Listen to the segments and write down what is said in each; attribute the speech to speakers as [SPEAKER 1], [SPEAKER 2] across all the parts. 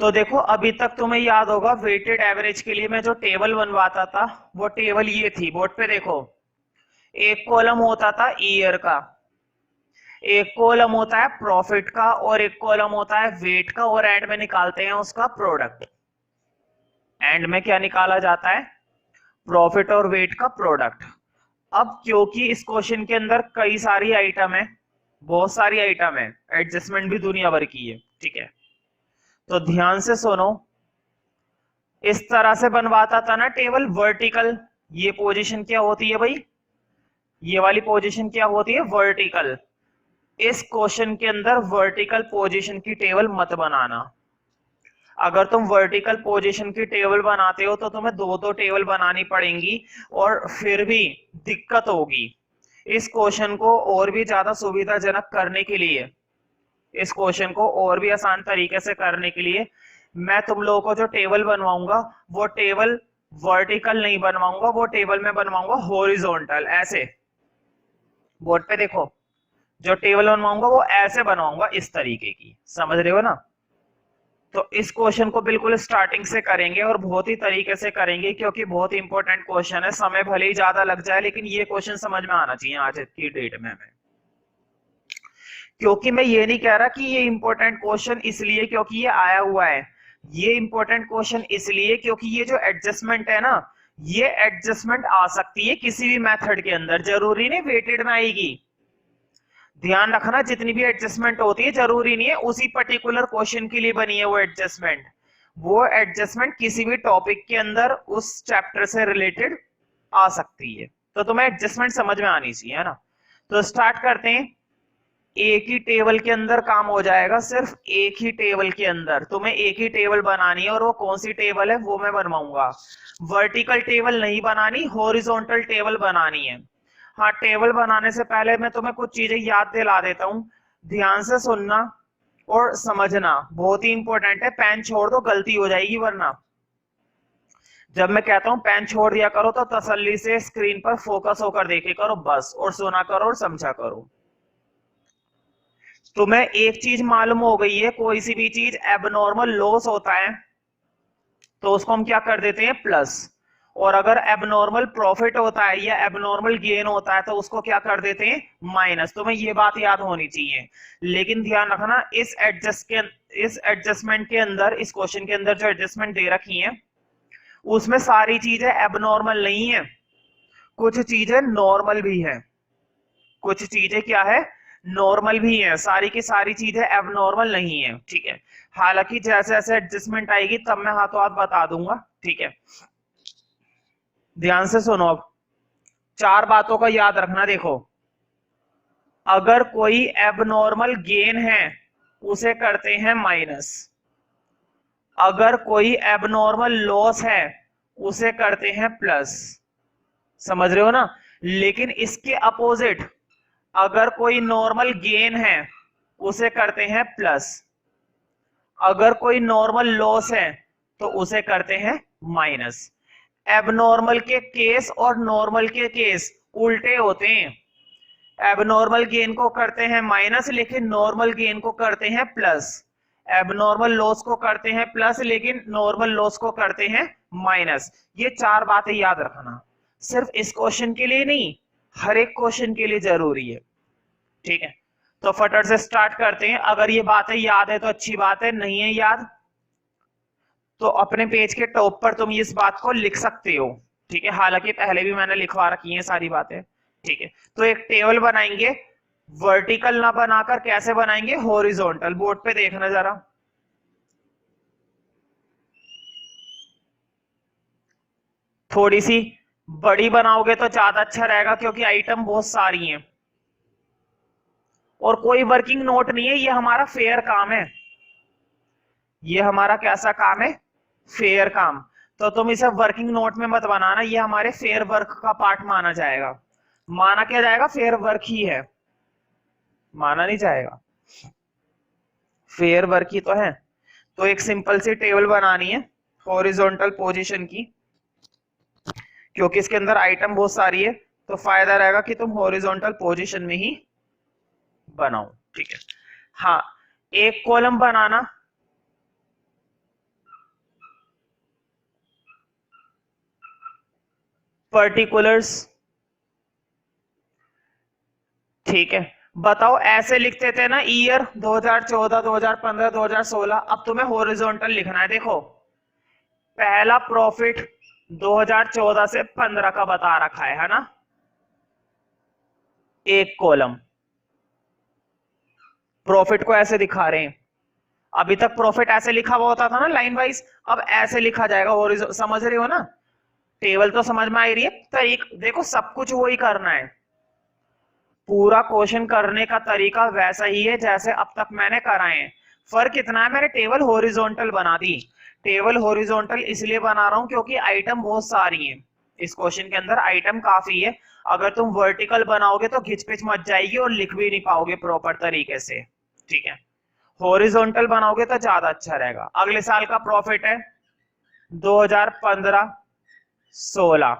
[SPEAKER 1] तो देखो अभी तक तुम्हें याद होगा वेटेड एवरेज के लिए मैं जो टेबल बनवाता था वो टेबल ये थी। बोर्ड पे देखो, एक कॉलम होता था ईयर का, एक कॉलम होता है प्रॉफिट का, और एक कॉलम होता है वेट का, और एंड में निकालते हैं उसका प्रोडक्ट। एंड में क्या निकाला जाता है? प्रॉफिट और वेट का प्रोडक्ट। अब क्योंकि इस क्वेश्चन के अंदर कई सारी आइटम है, बहुत सारी आइटम है, एडजस्टमेंट भी दुनिया भर की है, ठीक है, तो ध्यान से सुनो। इस तरह से बनवाता था ना टेबल वर्टिकल, ये पोजीशन क्या होती है भाई? ये वाली पोजीशन क्या होती है? वर्टिकल। इस क्वेश्चन के अंदर वर्टिकल पोजीशन की टेबल मत बनाना। अगर तुम वर्टिकल पोजीशन की टेबल बनाते हो तो तुम्हें दो दो टेबल बनानी पड़ेंगी, और फिर भी दिक्कत होगी। इस क्वेश्चन को और भी ज्यादा सुविधाजनक करने के लिए, इस क्वेश्चन को और भी आसान तरीके से करने के लिए मैं तुम लोगों को जो टेबल बनवाऊंगा वो टेबल वर्टिकल नहीं बनवाऊंगा, वो टेबल में बनवाऊंगा हॉरिजॉन्टल। ऐसे बोर्ड पे देखो, जो टेबल बनवाऊंगा वो ऐसे बनवाऊंगा, इस तरीके की, समझ रहे हो ना? तो इस क्वेश्चन को बिल्कुल स्टार्टिंग से करेंगे और बहुत ही तरीके से करेंगे, क्योंकि बहुत ही इंपॉर्टेंट क्वेश्चन है। समय भले ही ज्यादा लग जाए लेकिन ये क्वेश्चन समझ में आना चाहिए आज की डेट में हमें। क्योंकि मैं ये नहीं कह रहा कि ये इंपॉर्टेंट क्वेश्चन इसलिए क्योंकि ये आया हुआ है, ये इंपॉर्टेंट क्वेश्चन इसलिए क्योंकि ये जो एडजस्टमेंट है ना, ये एडजस्टमेंट आ सकती है किसी भी मेथड के अंदर, जरूरी नहीं वेटेड में आएगी। ध्यान रखना, जितनी भी एडजस्टमेंट होती है जरूरी नहीं है उसी पर्टिकुलर क्वेश्चन के लिए बनी है वो एडजस्टमेंट। वो एडजस्टमेंट किसी भी टॉपिक के अंदर उस चैप्टर से रिलेटेड आ सकती है। तो तुम्हें एडजस्टमेंट समझ में आनी चाहिए, है ना? तो स्टार्ट करते हैं। एक ही टेबल के अंदर काम हो जाएगा, सिर्फ एक ही टेबल के अंदर तुम्हें एक ही टेबल बनानी है, और वो कौन सी टेबल है वो मैं बनवाऊंगा। वर्टिकल टेबल नहीं बनानी, हॉरिजॉन्टल टेबल बनानी है। हाँ, टेबल बनाने से पहले मैं तुम्हें कुछ चीजें याद दिला देता हूँ, ध्यान से सुनना और समझना, बहुत ही इंपॉर्टेंट है। पेन छोड़ दो, गलती हो जाएगी वरना। जब मैं कहता हूं पेन छोड़ दिया करो तो तसल्ली से स्क्रीन पर फोकस होकर देखे करो बस, और सुना करो और समझा करो। तुम्हें एक चीज मालूम हो गई है, कोई सी भी चीज एबनॉर्मल लॉस होता है तो उसको हम क्या कर देते हैं? प्लस। और अगर एबनॉर्मल प्रॉफिट होता है या एबनॉर्मल गेन होता है तो उसको क्या कर देते हैं? माइनस। तुम्हें ये बात याद होनी चाहिए। लेकिन ध्यान रखना, इस एडजस्टमेंट के अंदर, इस क्वेश्चन के अंदर जो एडजस्टमेंट दे रखी है उसमें सारी चीजें एबनॉर्मल नहीं है, कुछ चीजें नॉर्मल भी है, कुछ चीजें क्या है? नॉर्मल भी है, सारी की सारी चीजें एबनॉर्मल नहीं है, ठीक है। हालांकि जैसे जैसे एडजस्टमेंट आएगी तब मैं हाथों हाथ बता दूंगा, ठीक है। ध्यान से सुनो, अब चार बातों का याद रखना। देखो, अगर कोई एबनॉर्मल गेन है उसे करते हैं माइनस, अगर कोई एबनॉर्मल लॉस है उसे करते हैं प्लस, समझ रहे हो ना? लेकिन इसके अपोजिट, अगर कोई नॉर्मल गेन है उसे करते हैं प्लस, अगर कोई नॉर्मल लॉस है तो उसे करते हैं माइनस। एबनॉर्मल के केस और नॉर्मल के केस उल्टे होते हैं। एबनॉर्मल गेन को करते हैं माइनस लेकिन नॉर्मल गेन को करते हैं प्लस, एबनॉर्मल लॉस को करते हैं प्लस लेकिन नॉर्मल लॉस को करते हैं माइनस। ये चार बातें याद रखना, सिर्फ इस क्वेश्चन के लिए नहीं, हर एक क्वेश्चन के लिए जरूरी है, ठीक है। तो फटाफट से स्टार्ट करते हैं। अगर ये बातें याद है तो अच्छी बात है, नहीं है याद तो अपने पेज के टॉप पर तुम इस बात को लिख सकते हो, ठीक है। हालांकि पहले भी मैंने लिखवा रखी है सारी बातें, ठीक है। तो एक टेबल बनाएंगे, वर्टिकल ना बनाकर कैसे बनाएंगे? हॉरिजॉन्टल। बोर्ड पे देखना जरा, थोड़ी सी बड़ी बनाओगे तो ज्यादा अच्छा रहेगा क्योंकि आइटम बहुत सारी हैं, और कोई वर्किंग नोट नहीं है, ये हमारा फेयर काम है। ये हमारा कैसा काम है? फेयर काम। तो तुम इसे वर्किंग नोट में मत बनाना, ये हमारे फेयर वर्क का पार्ट माना जाएगा। माना क्या जाएगा? फेयर वर्क ही है, माना नहीं जाएगा, फेयर वर्क ही तो है। तो एक सिंपल सी टेबल बनानी है हॉरिजॉन्टल पोजीशन की, क्योंकि इसके अंदर आइटम बहुत सारी है तो फायदा रहेगा कि तुम हॉरिजॉन्टल पोजीशन में ही बनाओ, ठीक है। हाँ, एक कॉलम बनाना, पर्टिकुलर्स, ठीक है। बताओ ऐसे लिखते थे ना ईयर 2014, 2015, 2016, अब तुम्हें हॉरिजॉन्टल लिखना है। देखो पहला प्रॉफिट 2014 से 15 का बता रखा है ना, एक कॉलम प्रॉफिट को ऐसे दिखा रहे हैं। अभी तक प्रॉफिट ऐसे लिखा हुआ होता था ना लाइन वाइज, अब ऐसे लिखा जाएगा हॉरिजॉन्टल, समझ रहे हो ना? टेबल तो समझ में आ रही है, देखो सब कुछ वही करना है, पूरा क्वेश्चन करने का तरीका वैसा ही है जैसे अब तक मैंने कराए हैं। फर्क इतना है मैंने टेबल हॉरिजॉन्टल बना दी। टेबल हॉरिजॉन्टल इसलिए बना रहा हूं क्योंकि आइटम बहुत सारी हैं, इस क्वेश्चन के अंदर आइटम काफी है। अगर तुम वर्टिकल बनाओगे तो घिचपिच मच जाएगी और लिख भी नहीं पाओगे प्रॉपर तरीके से, ठीक है। हॉरिजॉन्टल बनाओगे तो ज्यादा अच्छा रहेगा। अगले साल का प्रॉफिट है 2015-16,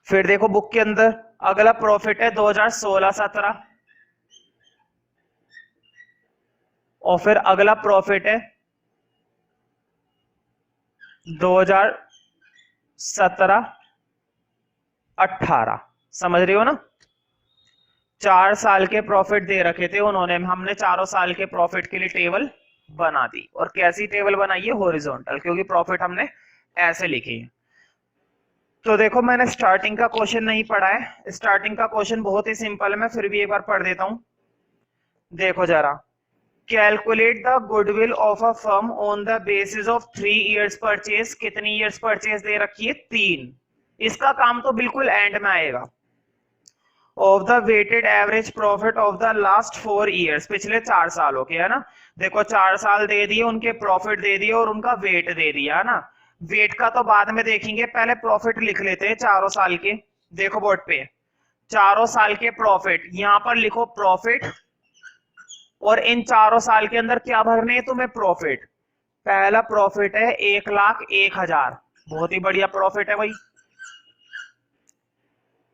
[SPEAKER 1] फिर देखो बुक के अंदर अगला प्रॉफिट है 2016-17, और फिर अगला प्रॉफिट है 2017-18। समझ रही हो ना? 4 साल के प्रॉफिट दे रखे थे उन्होंने, हमने चारों साल के प्रॉफिट के लिए टेबल बना दी। और कैसी टेबल बनाई है? हॉरिजॉन्टल, क्योंकि प्रॉफिट हमने ऐसे लिखे हैं। तो देखो मैंने स्टार्टिंग का क्वेश्चन नहीं पढ़ा है, स्टार्टिंग का क्वेश्चन बहुत ही सिंपल है, मैं फिर भी एक बार पढ़ देता हूं। देखो जरा, calculate the goodwill of a firm on the basis of 3 years purchase. कितनी इयर्स परचेज दे रखी है? 3। इसका काम तो बिल्कुल एंड में आएगा। Of the weighted average profit of the last 4 years, पिछले 4 सालों के, है ना। देखो 4 साल दे दिए, उनके प्रॉफिट दे दिए और उनका वेट दे दिया, है ना। वेट का तो बाद में देखेंगे, पहले प्रॉफिट लिख लेते हैं चारों साल के। देखो बोर्ड पे चारों साल के प्रॉफिट, यहां पर लिखो प्रॉफिट, और इन चारों साल के अंदर क्या भरने हैं तुम्हें? प्रॉफिट। पहला प्रॉफिट है 1,01,000, बहुत ही बढ़िया प्रॉफिट है भाई।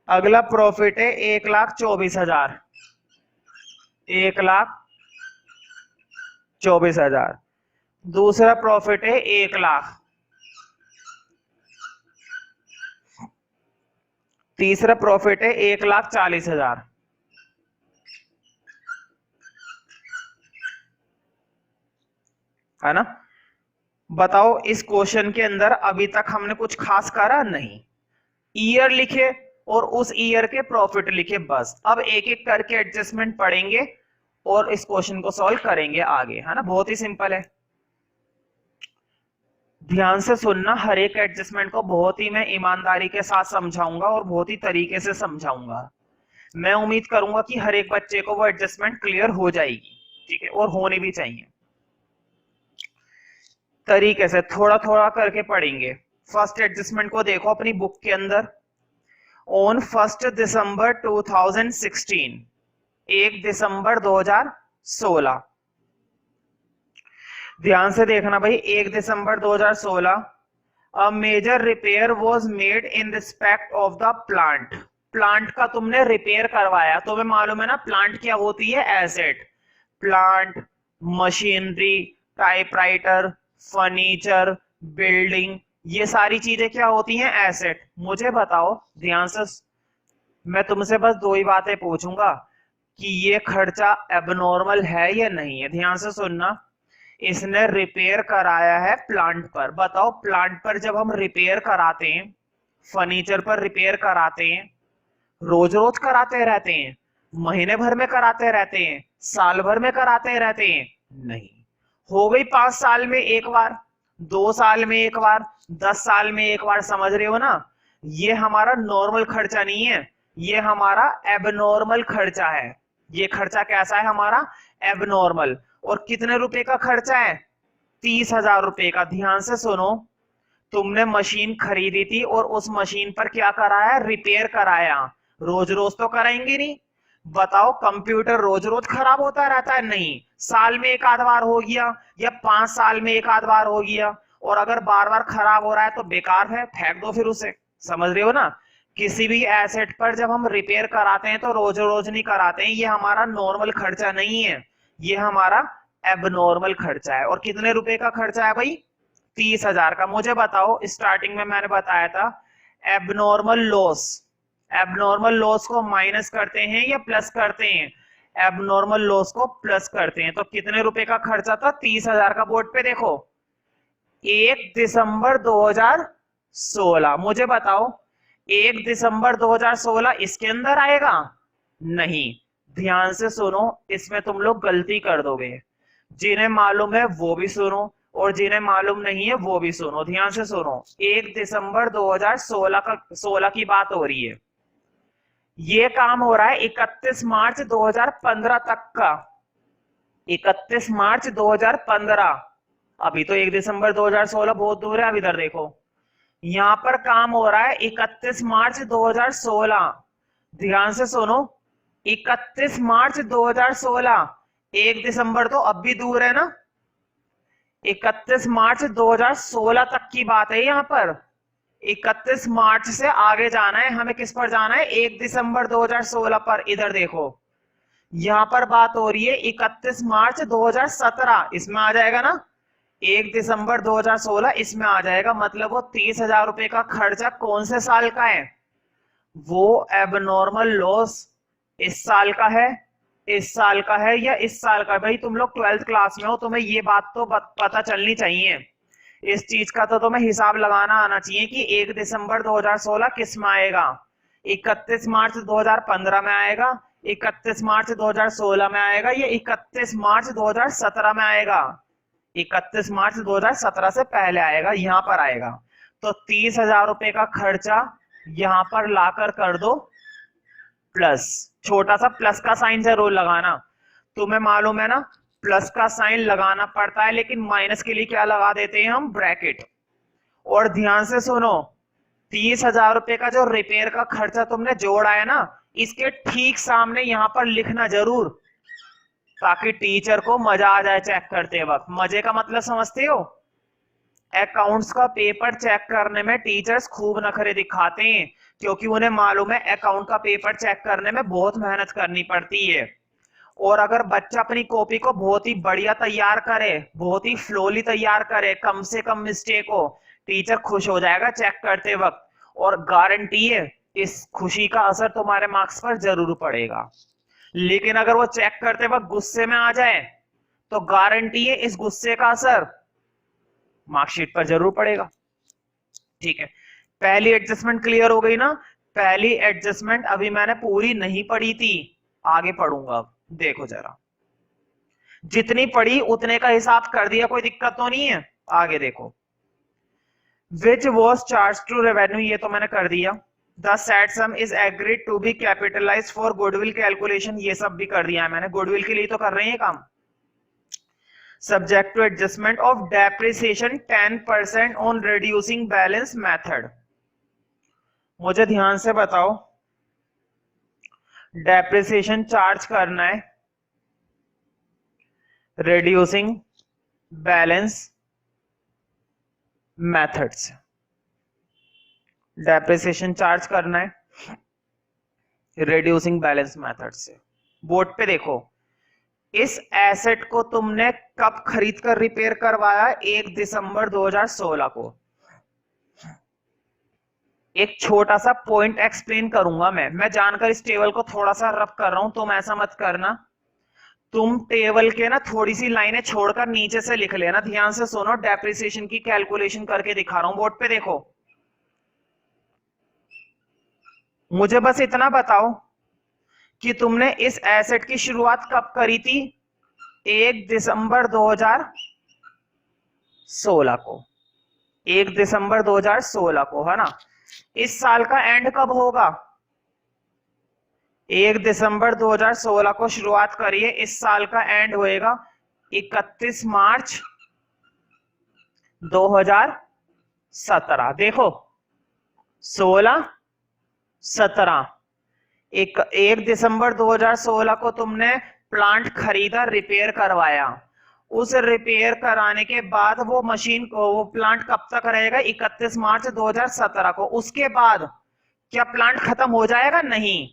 [SPEAKER 1] अगला प्रॉफिट है 1,24,000, 1,24,000। दूसरा प्रॉफिट है 1,00,000। तीसरा प्रॉफिट है 1,40,000, है ना। बताओ इस क्वेश्चन के अंदर अभी तक हमने कुछ खास करा नहीं, ईयर लिखे और उस ईयर के प्रॉफिट लिखे, बस। अब एक एक करके एडजस्टमेंट पढ़ेंगे और इस क्वेश्चन को सॉल्व करेंगे आगे, है ना। बहुत ही सिंपल है, ध्यान से सुनना। हर एक एडजस्टमेंट को बहुत ही मैं ईमानदारी के साथ समझाऊंगा और बहुत ही तरीके से समझाऊंगा। मैं उम्मीद करूंगा कि हर एक बच्चे को वो एडजस्टमेंट क्लियर हो जाएगी, ठीक है, और होनी भी चाहिए। तरीके से थोड़ा थोड़ा करके पढ़ेंगे। फर्स्ट एडजस्टमेंट को देखो अपनी बुक के अंदर। ऑन 1 दिसंबर 2016, 1 दिसंबर 2016, ध्यान से देखना भाई। 1 दिसंबर 2016, a major repair was made in respect of the plant. Plant का तुमने रिपेयर करवाया, तुम्हें मालूम है ना प्लांट क्या होती है? Asset. Plant, machinery, typewriter, furniture, building, ये सारी चीजें क्या होती हैं? एसेट। मुझे बताओ ध्यान से, मैं तुमसे बस दो ही बातें पूछूंगा कि ये खर्चा एबनॉर्मल है या नहीं है। ध्यान से सुनना, इसने रिपेयर कराया है प्लांट पर। बताओ प्लांट पर जब हम रिपेयर कराते हैं, फर्नीचर पर रिपेयर कराते हैं, रोज रोज कराते रहते हैं? महीने भर में कराते रहते हैं? साल भर में कराते रहते हैं? नहीं। हो गई 5 साल में एक बार, 2 साल में एक बार, 10 साल में एक बार, समझ रहे हो ना। ये हमारा नॉर्मल खर्चा नहीं है, ये हमारा एबनॉर्मल खर्चा है। ये खर्चा कैसा है? हमारा एबनॉर्मल। और कितने रुपए का खर्चा है? 30,000 रुपए का। ध्यान से सुनो, तुमने मशीन खरीदी थी और उस मशीन पर क्या कराया? रिपेयर कराया। रोज रोज तो कराएंगे नहीं। बताओ कंप्यूटर रोज रोज खराब होता रहता है? नहीं। साल में एक आध बार हो गया या 5 साल में एक आध बार हो गया, और अगर बार बार खराब हो रहा है तो बेकार है, फेंक दो फिर उसे। समझ रहे हो ना। किसी भी एसेट पर जब हम रिपेयर कराते हैं तो रोज रोज नहीं कराते हैं, ये हमारा नॉर्मल खर्चा नहीं है, ये हमारा एबनॉर्मल खर्चा है। और कितने रुपए का खर्चा है भाई? 30,000 का। मुझे बताओ, स्टार्टिंग में मैंने बताया था एबनॉर्मल लॉस, एबनॉर्मल लॉस को माइनस करते हैं या प्लस करते हैं? एबनॉर्मल लॉस को प्लस करते हैं। तो कितने रुपए का खर्चा था? 30,000 का। बोर्ड पे देखो, 1 दिसंबर 2016। मुझे बताओ 1 दिसंबर 2016 इसके अंदर आएगा? नहीं। ध्यान से सुनो, इसमें तुम लोग गलती कर दोगे। जिन्हें मालूम है वो भी सुनो और जिन्हें मालूम नहीं है वो भी सुनो। ध्यान से सुनो, 1 दिसंबर 2016 की बात हो रही है। ये काम हो रहा है 31 मार्च 2015 तक का। 31 मार्च 2015। अभी तो 1 दिसंबर 2016 बहुत दूर है। अब इधर देखो, यहां पर काम हो रहा है 31 मार्च 2016। ध्यान से सुनो, 31 मार्च 2016। 1 दिसंबर तो अब भी दूर है ना। 31 मार्च 2016 तक की बात है यहाँ पर। 31 मार्च से आगे जाना है हमें। किस पर जाना है? 1 दिसंबर 2016 पर। इधर देखो, यहां पर बात हो रही है 31 मार्च 2017। इसमें आ जाएगा ना। 1 दिसंबर 2016 इसमें आ जाएगा। मतलब वो 30,000 रुपए का खर्चा कौन से साल का है? वो एबनॉर्मल लॉस इस साल का है, इस साल का है या इस साल का? भाई तुम लोग 12th क्लास में हो, तुम्हें ये बात तो पता चलनी चाहिए। इस चीज का तो तुम्हें हिसाब लगाना आना चाहिए कि 1 दिसंबर 2016 किस में आएगा। 31 मार्च 2015 में आएगा, 31 मार्च 2016 में आएगा या 31 मार्च 2017 में आएगा? 31 मार्च 2017 से पहले आएगा, यहां पर आएगा। तो 30,000 रुपए का खर्चा यहां पर लाकर कर दो प्लस। छोटा सा प्लस का साइन जरूर लगाना। तुम्हें मालूम है ना, प्लस का साइन लगाना पड़ता है, लेकिन माइनस के लिए क्या लगा देते हैं हम? ब्रैकेट। और ध्यान से सुनो, 30,000 रुपए का जो रिपेयर का खर्चा तुमने जोड़ा है ना, इसके ठीक सामने यहां पर लिखना जरूर, ताकि टीचर को मजा आ जाए चेक करते वक्त। मजे का मतलब समझते हो? अकाउंट्स का पेपर चेक करने में टीचर्स खूब नखरे दिखाते हैं, क्योंकि उन्हें मालूम है अकाउंट का पेपर चेक करने में बहुत मेहनत करनी पड़ती है। और अगर बच्चा अपनी कॉपी को बहुत ही बढ़िया तैयार करे, बहुत ही फ्लोली तैयार करे, कम से कम मिस्टेक हो, टीचर खुश हो जाएगा चेक करते वक्त। और गारंटी है इस खुशी का असर तुम्हारे मार्क्स पर जरूर पड़ेगा। लेकिन अगर वो चेक करते वक्त गुस्से में आ जाए, तो गारंटी है इस गुस्से का असर मार्कशीट पर जरूर पड़ेगा। ठीक है, पहली एडजस्टमेंट क्लियर हो गई ना। पहली एडजस्टमेंट अभी मैंने पूरी नहीं पढ़ी थी, आगे पढ़ूंगा। अब देखो जरा, जितनी पढ़ी उतने का हिसाब कर दिया, कोई दिक्कत तो नहीं है। आगे देखो, which was charge to revenue, ये तो मैंने कर दिया। The set sum is agreed to be capitalise for goodwill calculation, ये सब भी कर दिया है मैंने। गुडविल के लिए तो कर रहे हैं काम। Subject to adjustment of depreciation 10% on reducing balance method। मुझे ध्यान से बताओ, डेप्रिसिएशन चार्ज करना है रिड्यूसिंग बैलेंस मेथड से। डेप्रिसिएशन चार्ज करना है रिड्यूसिंग बैलेंस मेथड से। बोर्ड पे देखो, इस एसेट को तुमने कब खरीद कर रिपेयर करवाया? 1 दिसंबर 2016 को। एक छोटा सा पॉइंट एक्सप्लेन करूंगा मैं जानकर इस टेबल को थोड़ा सा रफ कर रहा हूं, तुम ऐसा मत करना। तुम टेबल के ना थोड़ी सी लाइनें छोड़कर नीचे से लिख लेना। ध्यान से सुनो, डेप्रिसिएशन की कैलकुलेशन करके दिखा रहा हूं। बोर्ड पे देखो, मुझे बस इतना बताओ कि तुमने इस एसेट की शुरुआत कब करी थी? 1 दिसंबर 2016 को। 1 दिसंबर 2016 को, है ना। इस साल का एंड कब होगा? 1 दिसंबर 2016 को शुरुआत करिए, इस साल का एंड होएगा 31 मार्च 2017। देखो, 16, 17, 1 दिसंबर 2016 को तुमने प्लांट खरीदा, रिपेयर करवाया। उस रिपेयर कराने के बाद वो मशीन को, वो प्लांट कब तक रहेगा? 31 मार्च 2017 को। उसके बाद क्या प्लांट खत्म हो जाएगा? नहीं।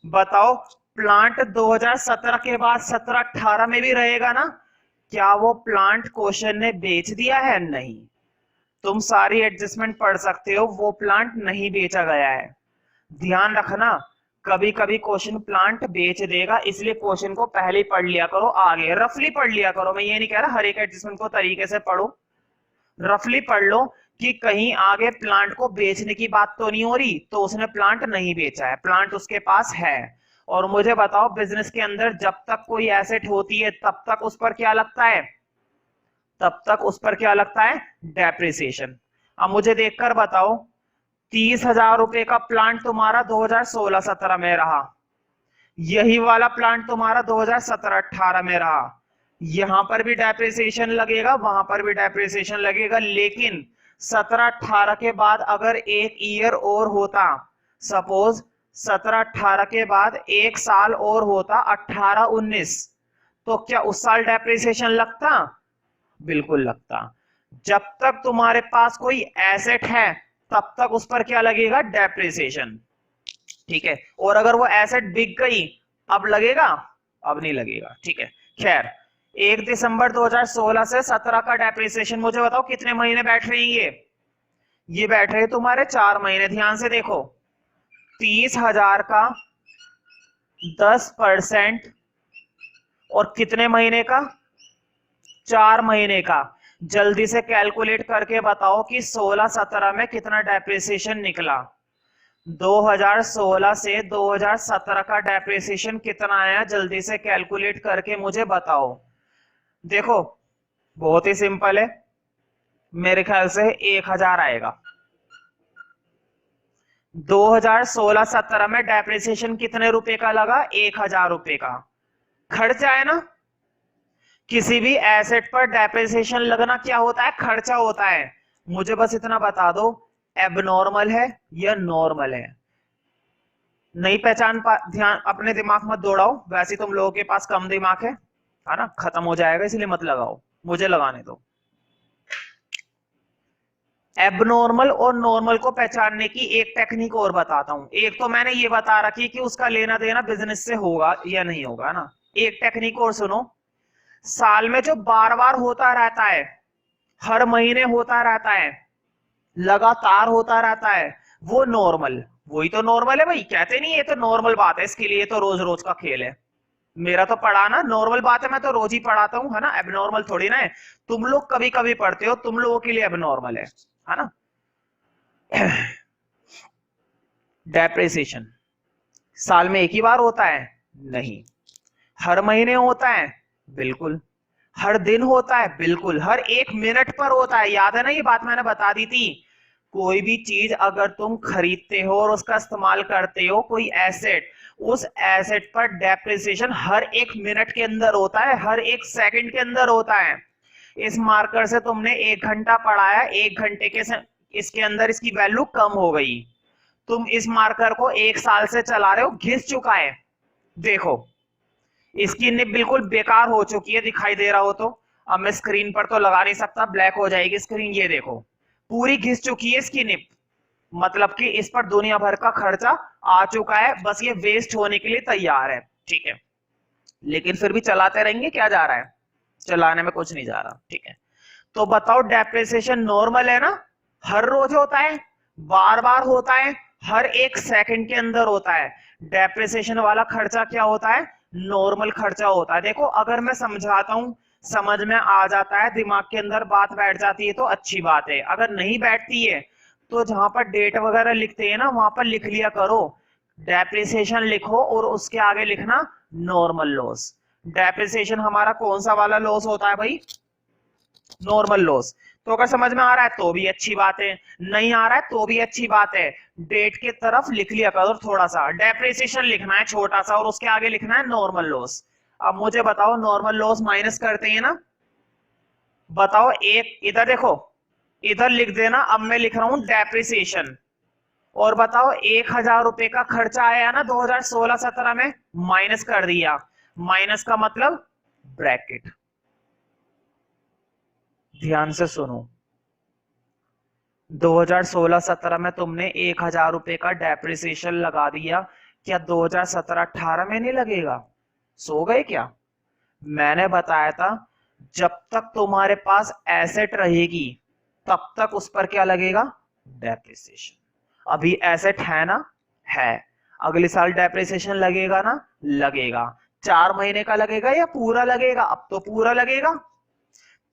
[SPEAKER 1] बताओ, प्लांट 2017 के बाद 17-18 में भी रहेगा ना। क्या वो प्लांट क्वेश्चन ने बेच दिया है? नहीं। तुम सारी एडजस्टमेंट पढ़ सकते हो, वो प्लांट नहीं बेचा गया है। ध्यान रखना, कभी कभी क्वेश्चन प्लांट बेच देगा, इसलिए क्वेश्चन को पहले ही पढ़ लिया करो, आगे रफली पढ़ लिया करो। मैं ये नहीं कह रहा हर एक एडजस्टमेंट को तरीके से पढ़ो, रफली पढ़ लो कि कहीं आगे प्लांट को बेचने की बात तो नहीं हो रही, तो उसने प्लांट नहीं बेचा है, प्लांट उसके पास है। और मुझे बताओ, बिजनेस के अंदर जब तक कोई एसेट होती है तब तक उस पर क्या लगता है, तब तक उस पर क्या लगता है, डेप्रिसिएशन। अब मुझे देखकर बताओ, 30,000 रुपए का प्लांट तुम्हारा 2016-17 में रहा, यही वाला प्लांट तुम्हारा 2017-18 में रहा, यहां पर भी डेप्रिसिएशन लगेगा, वहां पर भी डेप्रिसिएशन लगेगा, लेकिन 17-18 के बाद अगर एक ईयर और होता, सपोज 17-18 के बाद एक साल और होता 18-19, तो क्या उस साल डेप्रिसिएशन लगता, बिल्कुल लगता। जब तक तुम्हारे पास कोई एसेट है तब तक उस पर क्या लगेगा, डेप्रिसिएशन, ठीक है। और अगर वो एसेट बिक गई, अब लगेगा, अब नहीं लगेगा, ठीक है। खैर, 1 दिसंबर 2016 से 17 का डेप्रिसिएशन मुझे बताओ कितने महीने बैठ रहे हैं, ये बैठ रहे तुम्हारे 4 महीने। ध्यान से देखो, 30,000 का 10% और कितने महीने का, 4 महीने का। जल्दी से कैलकुलेट करके बताओ कि 16-17 में कितना डेप्रिसिएशन निकला। 2016 से 2017 का डेप्रिसिएशन कितना आया, जल्दी से कैलकुलेट करके मुझे बताओ। देखो, बहुत ही सिंपल है, मेरे ख्याल से 1000 आएगा। 2016-17 में डेप्रिसिएशन कितने रुपए का लगा, 1000 रुपए का। खर्चा है ना, किसी भी एसेट पर डेप्रिसिएशन लगना क्या होता है, खर्चा होता है। मुझे बस इतना बता दो, एबनॉर्मल है या नॉर्मल है। नहीं पहचान पा, ध्यान अपने दिमाग मत दौड़ाओ, वैसे तुम लोगों के पास कम दिमाग है ना, खत्म हो जाएगा, इसलिए मत लगाओ, मुझे लगाने दो। एबनॉर्मल और नॉर्मल को पहचानने की एक टेक्निक और बताता हूं। एक तो मैंने ये बता रखी कि उसका लेना देना बिजनेस से होगा या नहीं होगा ना, एक टेक्निक और सुनो। साल में जो बार बार होता रहता है, हर महीने होता रहता है, लगातार होता रहता है, वो नॉर्मल, वही तो नॉर्मल है भाई। कहते नहीं ये तो नॉर्मल बात है, इसके लिए तो रोज रोज का खेल है। मेरा तो पढ़ाना नॉर्मल बात है, मैं तो रोज ही पढ़ाता हूँ, है ना, एबनॉर्मल थोड़ी ना है। तुम लोग कभी कभी पढ़ते हो, तुम लोगों के लिए एबनॉर्मल है ना। डेप्रिसिएशन साल में एक ही बार होता है, नहीं। हर महीने होता है, बिल्कुल। हर दिन होता है, बिल्कुल। हर 1 मिनट पर होता है, याद है ना, ये बात मैंने बता दी थी। कोई भी चीज अगर तुम खरीदते हो और उसका इस्तेमाल करते हो, कोई एसेट, उस एसेट पर डेप्रिसिएशन हर 1 मिनट के अंदर होता है, हर 1 सेकंड के अंदर होता है। इस मार्कर से तुमने 1 घंटा पढ़ाया, 1 घंटे के इसके अंदर इसकी वैल्यू कम हो गई। तुम इस मार्कर को 1 साल से चला रहे हो, घिस चुका है, देखो इसकी निब बिल्कुल बेकार हो चुकी है, दिखाई दे रहा हो तो। अब मैं स्क्रीन पर तो लगा नहीं सकता, ब्लैक हो जाएगी स्क्रीन, ये देखो पूरी घिस चुकी है इसकी निब, मतलब कि इस पर दुनिया भर का खर्चा आ चुका है, बस ये वेस्ट होने के लिए तैयार है, ठीक है। लेकिन फिर भी चलाते रहेंगे, क्या जा रहा है, चलाने में कुछ नहीं जा रहा, ठीक है। तो बताओ, डेप्रिसिएशन नॉर्मल है ना, हर रोज होता है, बार बार होता है, हर 1 सेकंड के अंदर होता है। डेप्रिसिएशन वाला खर्चा क्या होता है, नॉर्मल खर्चा होता है। देखो, अगर मैं समझाता हूं, समझ में आ जाता है, दिमाग के अंदर बात बैठ जाती है तो अच्छी बात है, अगर नहीं बैठती है तो जहां पर डेट वगैरह लिखते हैं ना, वहां पर लिख लिया करो, डेप्रिसिएशन लिखो और उसके आगे लिखना नॉर्मल लॉस। डेप्रिसिएशन हमारा कौन सा वाला लॉस होता है भाई, नॉर्मल लॉस। तो अगर समझ में आ रहा है तो भी अच्छी बात है, नहीं आ रहा है तो भी अच्छी बात है। डेट की तरफ लिख लिया करो थोड़ा सा, डेप्रिसिएशन लिखना है छोटा सा और उसके आगे लिखना है नॉर्मल लॉस। अब मुझे बताओ, नॉर्मल लॉस माइनस करते हैं ना, बताओ, एक इधर देखो, इधर लिख देना। अब मैं लिख रहा हूं डेप्रिसिएशन, और बताओ 1000 रुपए का खर्चा आया ना 2016-17 में, माइनस कर दिया। माइनस का मतलब ब्रैकेट, ध्यान से सुनो। 2016-17 में तुमने 1000 रुपए का डेप्रिसिएशन लगा दिया, क्या 2017-18 में नहीं लगेगा, सो गए क्या। मैंने बताया था, जब तक तुम्हारे पास एसेट रहेगी, तब तक उस पर क्या लगेगा, डेप्रिसिएशन। अभी एसेट है ना, है, अगले साल डेप्रिसिएशन लगेगा ना, लगेगा। 4 महीने का लगेगा या पूरा लगेगा, अब तो पूरा लगेगा।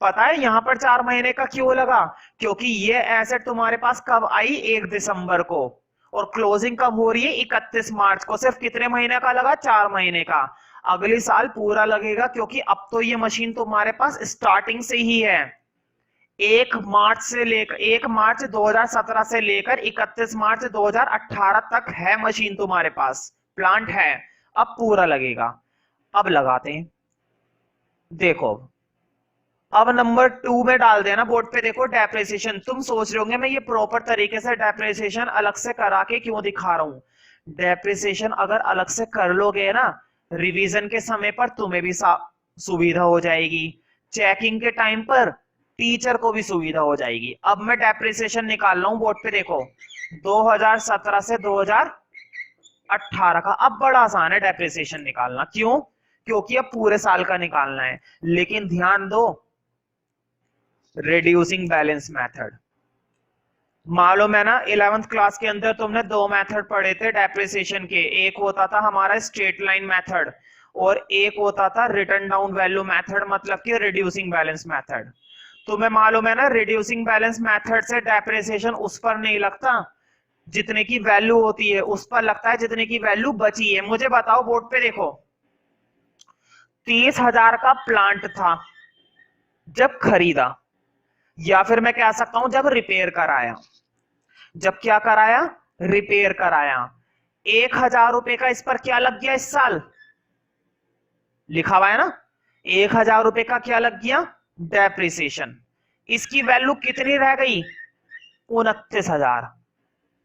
[SPEAKER 1] पता है यहां पर 4 महीने का क्यों लगा, क्योंकि ये एसेट तुम्हारे पास कब आई, 1 दिसंबर को, और क्लोजिंग कब हो रही है, 31 मार्च को। सिर्फ कितने महीने का लगा, 4 महीने का। अगले साल पूरा लगेगा, क्योंकि अब तो ये मशीन तुम्हारे पास स्टार्टिंग से ही है। 1 मार्च 2017 से लेकर 31 मार्च 2018 तक है मशीन तुम्हारे पास, प्लांट है। अब पूरा लगेगा। अब लगाते हैं, देखो अब नंबर 2 में डाल देना बोर्ड पे। देखो डेप्रिसिएशन, तुम सोच रहे होंगे मैं ये प्रॉपर तरीके से डेप्रिसिएशन अलग से करा के क्यों दिखा रहा हूं। डेप्रिसिएशन अगर अलग से कर लोगे ना, रिवीजन के समय पर तुम्हें भी सुविधा हो जाएगी, चेकिंग के टाइम पर टीचर को भी सुविधा हो जाएगी। अब मैं डेप्रिसिएशन निकाल रहा हूं बोर्ड पे, देखो 2017 से 2018 का। अब बड़ा आसान है डेप्रिसिएशन निकालना, क्यों, क्योंकि अब पूरे साल का निकालना है। लेकिन ध्यान दो, रिड्यूसिंग बैलेंस मेथड मालूम है ना, 11th क्लास के अंदर तुमने 2 मेथड पढ़े थे डेप्रिसिएशन के। एक होता था हमारा स्ट्रेट लाइन मेथड, और एक होता था रिटर्न डाउन वैल्यू मेथड, मतलब कि रिड्यूसिंग बैलेंस मेथड। तुम्हें मालूम है ना, रिड्यूसिंग बैलेंस मेथड से डेप्रिसिएशन उस पर नहीं लगता जितने की वैल्यू होती है, उस पर लगता है जितने की वैल्यू बची है। मुझे बताओ बोर्ड पे देखो, 30,000 का प्लांट था जब खरीदा, या फिर मैं कह सकता हूं जब रिपेयर कराया। जब क्या कराया, रिपेयर कराया। 1,000 रुपए का इस पर क्या लग गया इस साल, लिखा हुआ है ना, 1,000 रुपए का क्या लग गया, डेप्रिसिएशन। इसकी वैल्यू कितनी रह गई, 29,000।